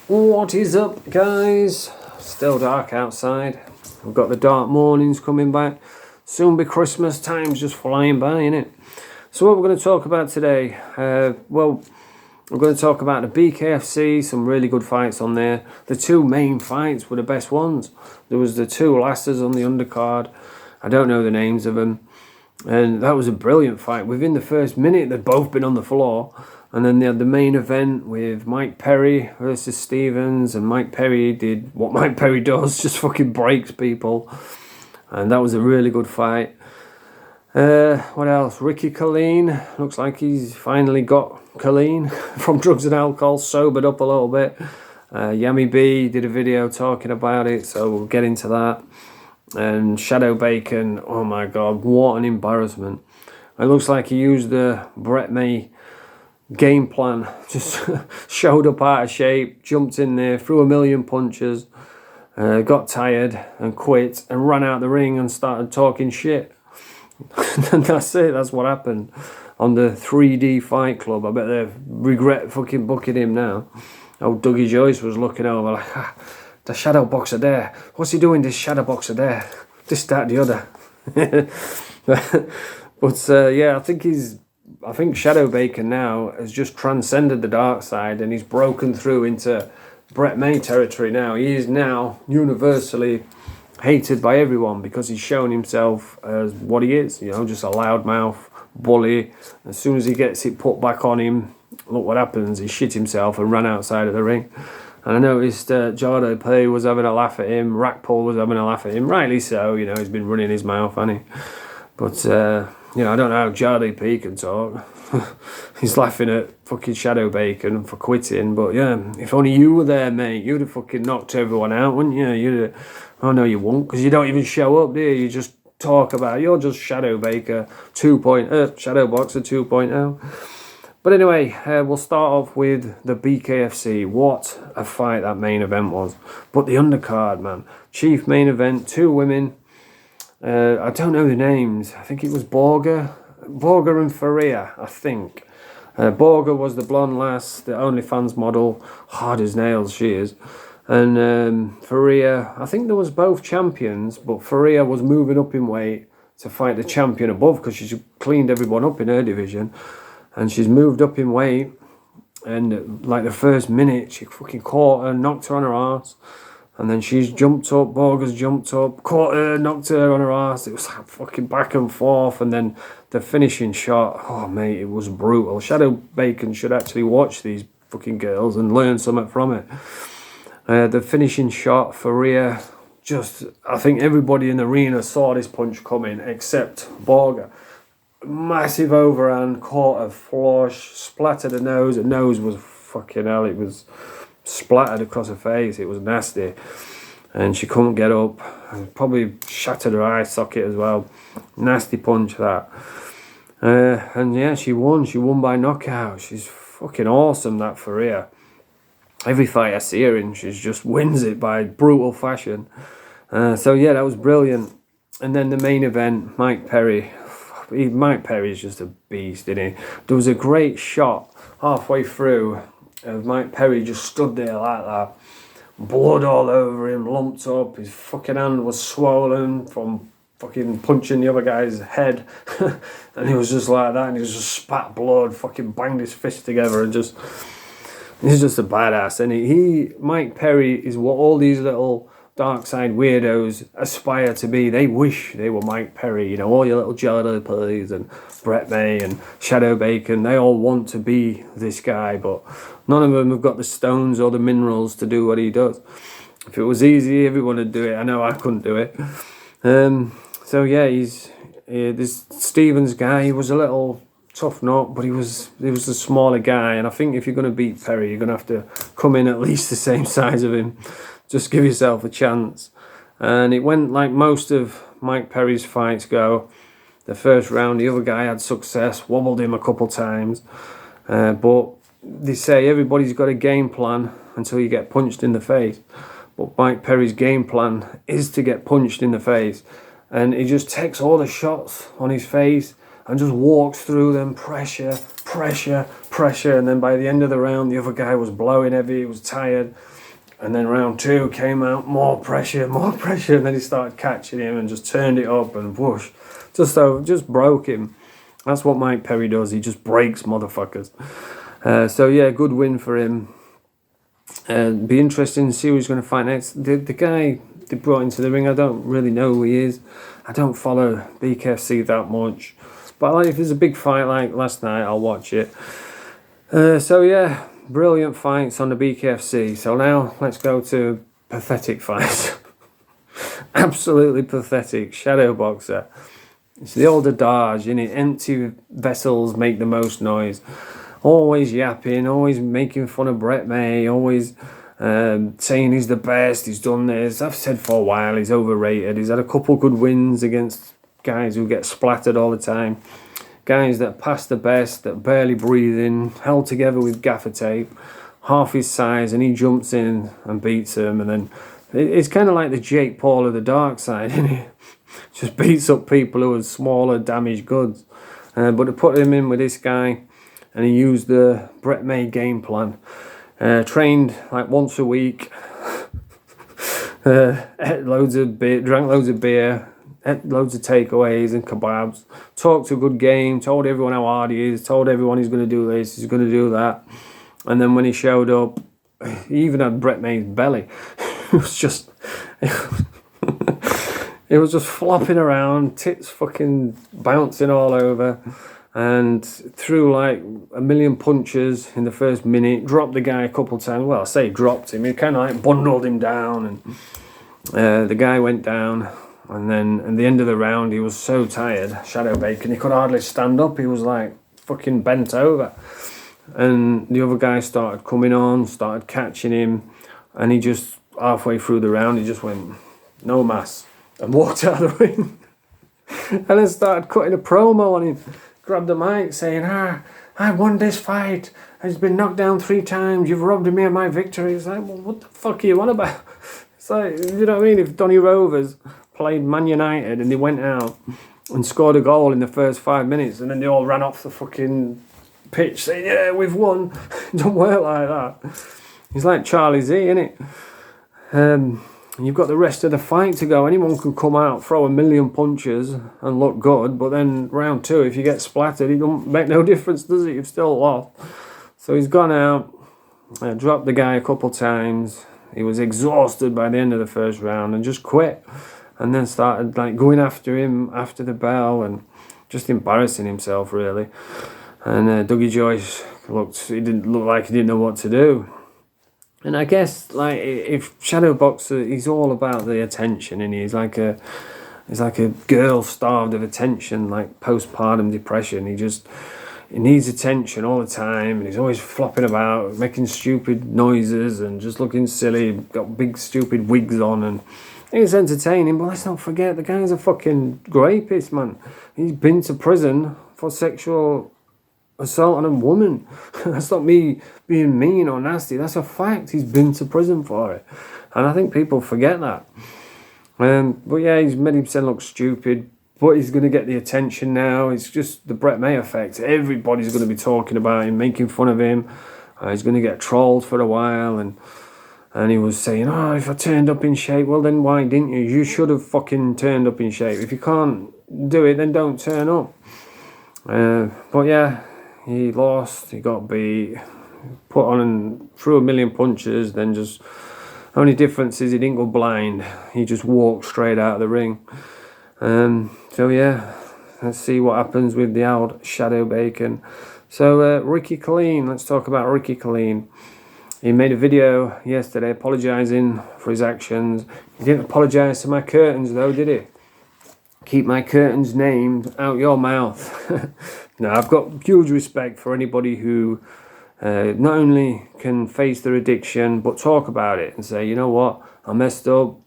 What is up, guys? Still dark outside. We've got the dark mornings coming back. Soon be Christmas. Time's just flying by, innit? So what we're going to talk about today? We're going to talk about the BKFC. Some really good fights on there. The two main fights were the best ones. There was the two lasses on the undercard. I don't know the names of them. And that was a brilliant fight. Within the first minute, they'd both been on the floor. And then they had the main event with Mike Perry versus Stevens. And Mike Perry did what Mike Perry does, just fucking breaks people. And that was a really good fight. What else? Colleen. Looks like he's finally got Colleen from drugs and alcohol, sobered up a little bit. Yummy B did a video talking about it, so we'll get into that. And Shadow Bacon, oh my god, what an embarrassment. It looks like he used the Brett May game plan, just showed up out of shape, jumped in there, threw a million punches, got tired and quit and ran out the ring and started talking shit. And that's it, that's what happened on the 3D Fight Club. I bet they regret fucking booking him now. Oh, Dougie Joyce was looking over like, the shadow boxer there. What's he doing, this shadow boxer there? This, that, the other. But yeah, I think Shadow Bacon now has just transcended the dark side and he's broken through into Brett May territory now. He is now universally hated by everyone because he's shown himself as what he is, you know, just a loudmouth bully. As soon as he gets it put back on him, look what happens, he shit himself and ran outside of the ring. And I noticed Jardo P was having a laugh at him, Rackpaul was having a laugh at him, rightly so, you know, he's been running his mouth, hasn't he? But, you know, I don't know how Jardo P can talk. He's laughing at fucking Shadow Bacon for quitting, but yeah, if only you were there, mate, you'd have fucking knocked everyone out, wouldn't you? You'd have, oh no, you won't, because you don't even show up, do you? You just talk about, you're just Shadow Baker 2.0, Shadow Boxer 2.0. But anyway, we'll start off with the BKFC. What a fight that main event was. But the undercard, man. Chief main event, two women. I don't know the names. I think it was Borger and Faria, I think. Borger was the blonde lass, the OnlyFans model. Hard as nails, she is. And Faria, I think there was both champions, but Faria was moving up in weight to fight the champion above because she cleaned everyone up in her division. And she's moved up in weight, and like the first minute, she fucking caught her, knocked her on her arse, and then she's jumped up, Borger's jumped up, caught her, knocked her on her arse. It was like fucking back and forth, and then the finishing shot, oh mate, it was brutal. Shadow Bacon should actually watch these fucking girls and learn something from it. The finishing shot for Rhea, just, I think everybody in the arena saw this punch coming except Borger. Massive overhand, caught a flush, splattered her nose. Her nose was fucking hell, it was splattered across her face. It was nasty. And she couldn't get up. Probably shattered her eye socket as well. Nasty punch, that. And yeah, she won. She won by knockout. She's fucking awesome, that Faria. Every fight I see her in, she just wins it by brutal fashion. So yeah, that was brilliant. And then the main event, Mike Perry. Mike Perry's just a beast, isn't he? There was a great shot halfway through of Mike Perry just stood there like that. Blood all over him, lumped up. His fucking hand was swollen from fucking punching the other guy's head. And he was just like that, and he was just spat blood, fucking banged his fist together and just... He's just a badass, and Mike Perry is what all these little dark side weirdos aspire to be. They wish they were Mike Perry, you know, all your little Jardo P's and Brett May and Shadow Bacon. They all want to be this guy, but none of them have got the stones or the minerals to do what he does. If it was easy, everyone would do it. I know I couldn't do it. So yeah, this Stevens guy, he was a little tough nut, but he was a smaller guy, and I think if you're going to beat Perry, you're going to have to come in at least the same size of him. Just give yourself a chance. And it went like most of Mike Perry's fights go. The first round, the other guy had success, wobbled him a couple times. But they say everybody's got a game plan until you get punched in the face. But Mike Perry's game plan is to get punched in the face. And he just takes all the shots on his face and just walks through them, pressure, pressure, and then by the end of the round, the other guy was blowing heavy, he was tired. And then round 2 came out, more pressure, and then he started catching him and just turned it up and whoosh. Just broke him. That's what Mike Perry does, he just breaks motherfuckers. So yeah, good win for him. Be interesting to see who he's going to fight next. The guy they brought into the ring, I don't really know who he is. I don't follow BKFC that much. But like, if there's a big fight like last night, I'll watch it. So yeah, brilliant fights on the BKFC. So now let's go to pathetic fights. Absolutely pathetic. Shadow boxer. It's the old adage, innit? Empty vessels make the most noise. Always yapping, always making fun of Brett May, always saying he's the best, he's done this. I've said for a while he's overrated. He's had a couple good wins against guys who get splattered all the time. Guys that pass the best, that barely breathing, held together with gaffer tape, half his size, and he jumps in and beats them. And then it's kind of like the Jake Paul of the dark side, isn't it? Just beats up people who are smaller, damaged goods. But to put him in with this guy, and he used the Brett May game plan. Trained like once a week, ate loads of beer, drank loads of beer, ate loads of takeaways and kebabs, talked a good game, told everyone how hard he is, told everyone he's going to do this, he's going to do that. And then when he showed up, he even had Brett May's belly. It was just... It was just flopping around, tits fucking bouncing all over, and threw like a million punches in the first minute, dropped the guy a couple of times. Well, I say dropped him, he kind of like bundled him down, and the guy went down. And then at the end of the round, he was so tired, Shadow Bacon, he could hardly stand up. He was like fucking bent over. And the other guy started coming on, started catching him, and he just, halfway through the round, he just went, no mas, and walked out of the ring. And then started cutting a promo on him, grabbed the mic saying, I won this fight, I've been knocked down 3 times, you've robbed me of my victory. It's like, well, what the fuck are you on about? It's like, you know what I mean? If Donny Rovers played Man United and they went out and scored a goal in the first 5 minutes and then they all ran off the fucking pitch saying, yeah, we've won. It don't work like that. He's like Charlie Z, innit? You've got the rest of the fight to go. Anyone can come out, throw a million punches and look good, but then round 2, if you get splattered, it don't make no difference, does it? You've still lost. So he's gone out, dropped the guy a couple times. He was exhausted by the end of the first round and just quit. And then started like going after him after the bell and just embarrassing himself, really. And Dougie Joyce he didn't look like he didn't know what to do. And I guess, like, if Shadow Boxer, he's all about the attention, and he's like a girl starved of attention, like postpartum depression. He needs attention all the time, and he's always flopping about, making stupid noises and just looking silly. Got big stupid wigs on, and it's entertaining. But let's not forget, the guy's a fucking rapist, man. He's been to prison for sexual assault on a woman. That's not me being mean or nasty, that's a fact. He's been to prison for it, and I think people forget that. But yeah, he's made himself look stupid, but he's going to get the attention now. It's just the Brett May effect. Everybody's going to be talking about him, making fun of him. He's going to get trolled for a while, and he was saying, oh, if I turned up in shape, well then why didn't you? You should have fucking turned up in shape. If you can't do it, then don't turn up. But yeah, he lost, he got beat, put on and threw a million punches, then just, only difference is he didn't go blind, he just walked straight out of the ring. So yeah, let's see what happens with the old Shadow Bacon. So Ricky Colleen, let's talk about Ricky Colleen. He made a video yesterday apologising for his actions. He didn't apologise to my curtains though, did he? Keep my curtains named out your mouth. Now, I've got huge respect for anybody who not only can face their addiction, but talk about it and say, you know what, I messed up.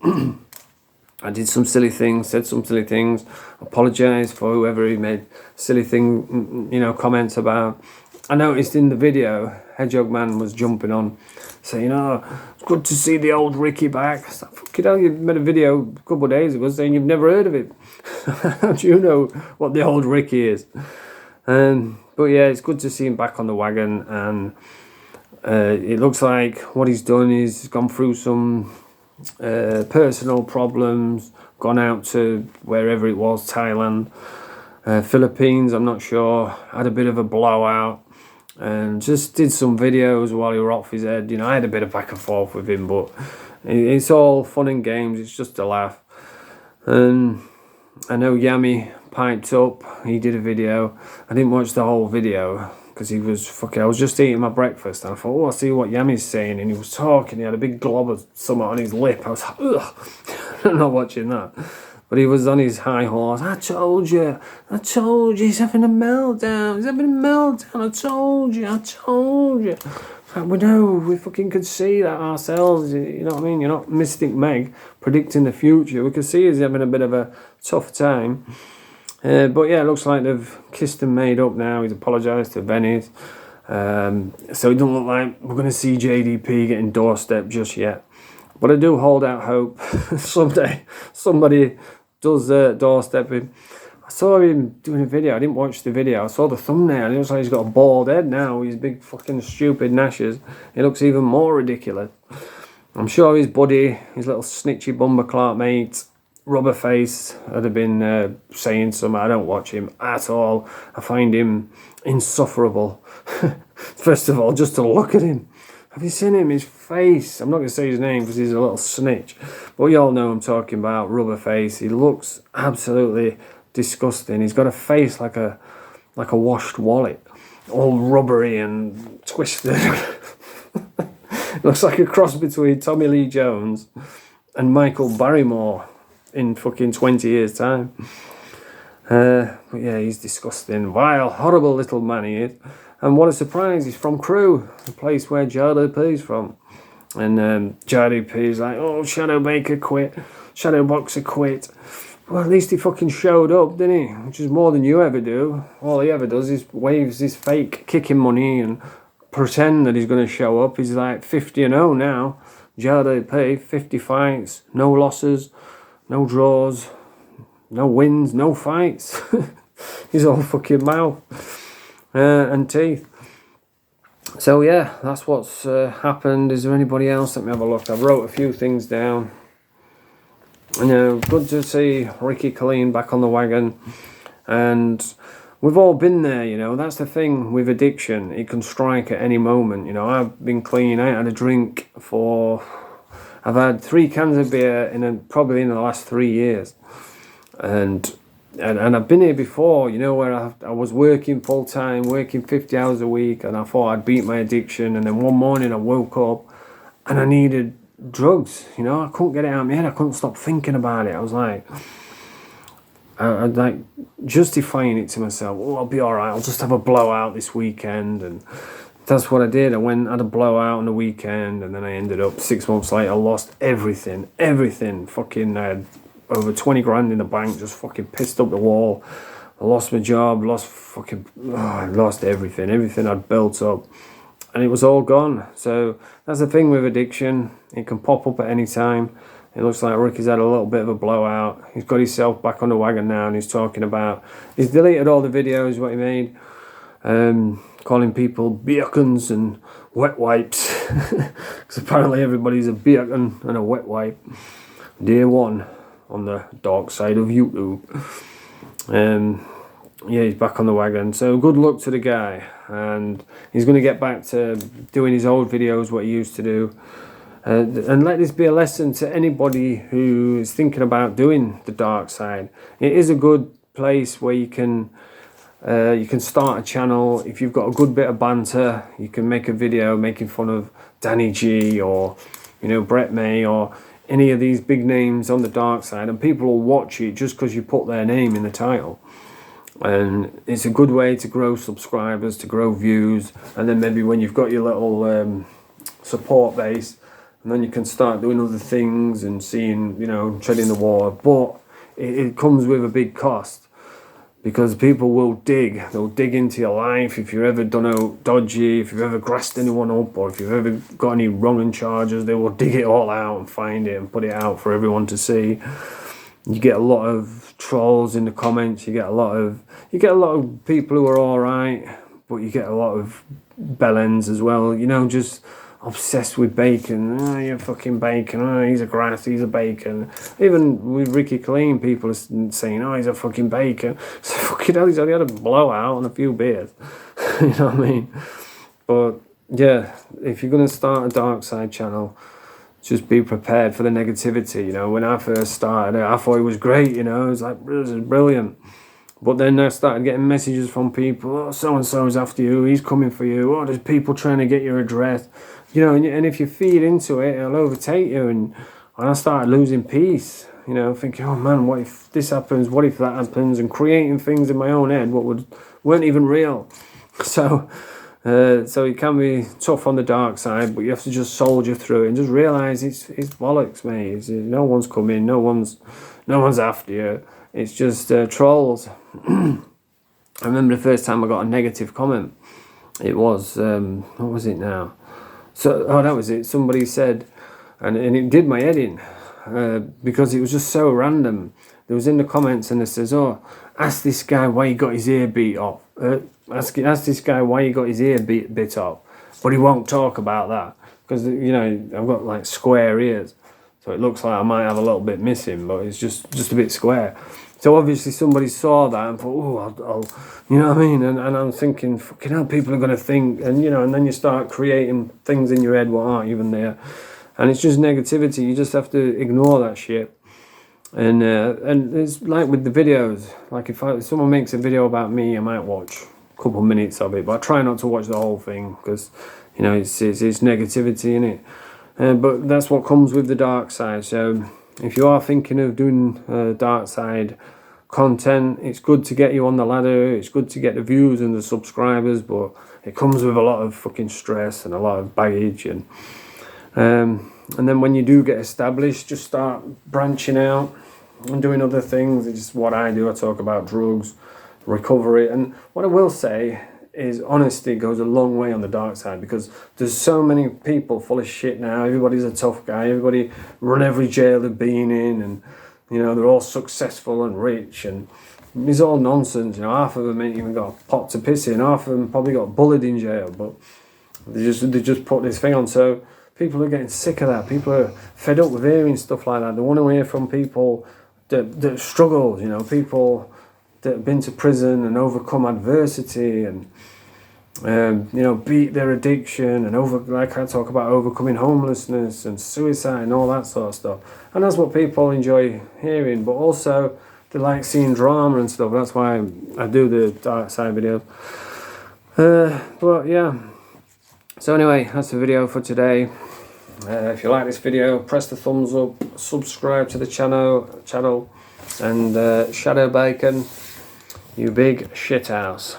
I did some silly things, said some silly things, apologise for whoever he made silly thing, comments about. I noticed in the video, Hedgehog Man was jumping on, saying, oh, it's good to see the old Ricky back. I said, fucking hell, you made a video a couple of days ago saying you've never heard of him. How do you know what the old Ricky is? But But yeah, it's good to see him back on the wagon, and it looks like what he's done is he's gone through some personal problems, gone out to wherever it was, Thailand, Philippines, I'm not sure, had a bit of a blowout, and just did some videos while he were off his head. You know, I had a bit of back and forth with him, but it's all fun and games, it's just a laugh. And I know Yami piped up, he did a video. I didn't watch the whole video because he was fucking, I was just eating my breakfast and I thought, oh, I'll see what Yami's saying, and he was talking, he had a big glob of something on his lip. I was like, ugh, I'm not watching that. But he was on his high horse. I told you, he's having a meltdown, I told you. Like, we know, we fucking could see that ourselves, you know what I mean? You're not Mystic Meg predicting the future. We could see he's having a bit of a tough time. But yeah, it looks like they've kissed and made up now. He's apologised to Benny's. So it doesn't look like we're going to see JDP getting doorstep just yet. But I do hold out hope someday somebody does doorstep him. I saw him doing a video. I didn't watch the video. I saw the thumbnail. It looks like he's got a bald head now. His big fucking stupid gnashes. It looks even more ridiculous. I'm sure his buddy, his little snitchy bumper Clark mate, Rubberface, would have been saying something. I don't watch him at all. I find him insufferable. First of all, just to look at him. Have you seen him? His face. I'm not going to say his name because he's a little snitch. But you all know I'm talking about, Rubberface. He looks absolutely disgusting. He's got a face like a washed wallet. All rubbery and twisted. Looks like a cross between Tommy Lee Jones and Michael Barrymore in fucking 20 years' time. But yeah, he's disgusting. Vile, horrible little man he is. And what a surprise, he's from Crewe, the place where JDP's from. And JDP's like, oh, Shadow Baker quit, Shadow Boxer quit. Well, at least he fucking showed up, didn't he? Which is more than you ever do. All he ever does is waves his fake kicking money and pretend that he's going to show up. He's like 50-0 now. JDP, 50 fights, no losses, no draws, no wins, no fights. He's all fucking mouth and teeth. So yeah, that's what's happened. Is there anybody else? Let me have a look. I wrote a few things down. You know, good to see Ricky Colleen back on the wagon. And we've all been there, you know. That's the thing with addiction. It can strike at any moment. You know, I've been clean. I ain't had a drink for... I've had 3 cans of beer probably in the last 3 years. And I've been here before, you know, where I was working full time, working 50 hours a week, and I thought I'd beat my addiction. And then one morning I woke up and I needed drugs, you know. I couldn't get it out of my head. I couldn't stop thinking about it. I was like, I'd like justifying it to myself. Oh, I'll be all right. I'll just have a blowout this weekend. And that's what I did. I had a blowout on the weekend, and then I ended up 6 months later, lost everything. Fucking, I had over 20 grand in the bank, just fucking pissed up the wall. I lost my job, I lost everything I'd built up. And it was all gone. So that's the thing with addiction. It can pop up at any time. It looks like Ricky's had a little bit of a blowout. He's got himself back on the wagon now, and he's talking about... He's deleted all the videos what he made. Calling people beacons and wet wipes. Because apparently everybody's a beacon and a wet wipe. Day one on the dark side of YouTube. Yeah, he's back on the wagon. So good luck to the guy. And he's going to get back to doing his old videos, what he used to do. And let this be a lesson to anybody who is thinking about doing the dark side. It is a good place where you can start a channel. If you've got a good bit of banter, you can make a video making fun of Danny G or, you know, Brett May or any of these big names on the dark side, and people will watch it just because you put their name in the title. And it's a good way to grow subscribers, to grow views, and then maybe when you've got your little support base, and then you can start doing other things and seeing, you know, treading the water. But it comes with a big cost, because people will they'll dig into your life. If you've ever done out dodgy, if you've ever grassed anyone up, or if you've ever got any wrong charges, they will dig it all out and find it and put it out for everyone to see. You get a lot of trolls in the comments. You get a lot of people who are all right, but you get a lot of bellends as well, you know, just obsessed with bacon. Oh, you're fucking bacon. Oh, he's a grass, he's a bacon. Even with Ricky Colleen, people are saying, oh, he's a fucking bacon. So fucking hell, he's only had a blowout and a few beers. You know what I mean? But yeah, if you're going to start a dark side channel, just be prepared for the negativity. You know, when I first started, I thought it was great, you know, it was like, this is brilliant. But then I started getting messages from people, oh, so-and-so's after you, he's coming for you, oh, there's people trying to get your address. You know, and if you feed into it, it'll overtake you. And I started losing peace, you know, thinking, oh man, what if this happens, what if that happens, and creating things in my own head weren't even real. So it can be tough on the dark side, but you have to just soldier through it and just realise it's bollocks, mate. No one's coming, no one's after you. It's just trolls. I remember the first time I got a negative comment. It was, what was it now? So, oh, that was it. Somebody said, and it did my head in, because it was just so random. There was in the comments and it says, oh, ask this guy why he got his ear beat off. Ask this guy why he got his ear bit off. But he won't talk about that. Because, you know, I've got like square ears. So it looks like I might have a little bit missing, but it's just a bit square. So obviously somebody saw that and thought, oh, I'll you know what I mean? And I'm thinking, fucking hell, people are going to think, and you know, and then you start creating things in your head what aren't even there. And it's just negativity. You just have to ignore that shit. And it's like with the videos, like if someone makes a video about me, I might watch a couple of minutes of it, but I try not to watch the whole thing because, you know, it's negativity in it. But that's what comes with the dark side. So if you are thinking of doing dark side content, it's good to get you on the ladder, it's good to get the views and the subscribers, but it comes with a lot of fucking stress and a lot of baggage. And then when you do get established, just start branching out and doing other things. It's what I do. I talk about drugs, recovery, and what I will say is honesty goes a long way on the dark side, because there's so many people full of shit now. Everybody's a tough guy. Everybody run every jail they've been in, and you know, they're all successful and rich, and it's all nonsense. You know, half of them ain't even got a pot to piss in. Half of them probably got bullied in jail, but they just put this thing on. So people are getting sick of that. People are fed up with hearing stuff like that. They want to hear from people that struggle, you know, people that have been to prison and overcome adversity and you know, beat their addiction and like I talk about overcoming homelessness and suicide and all that sort of stuff. And that's what people enjoy hearing, but also they like seeing drama and stuff. That's why I do the dark side videos. But yeah, so anyway, that's the video for today. If you like this video, press the thumbs up, subscribe to the channel, and Shadow Bacon, you big shithouse.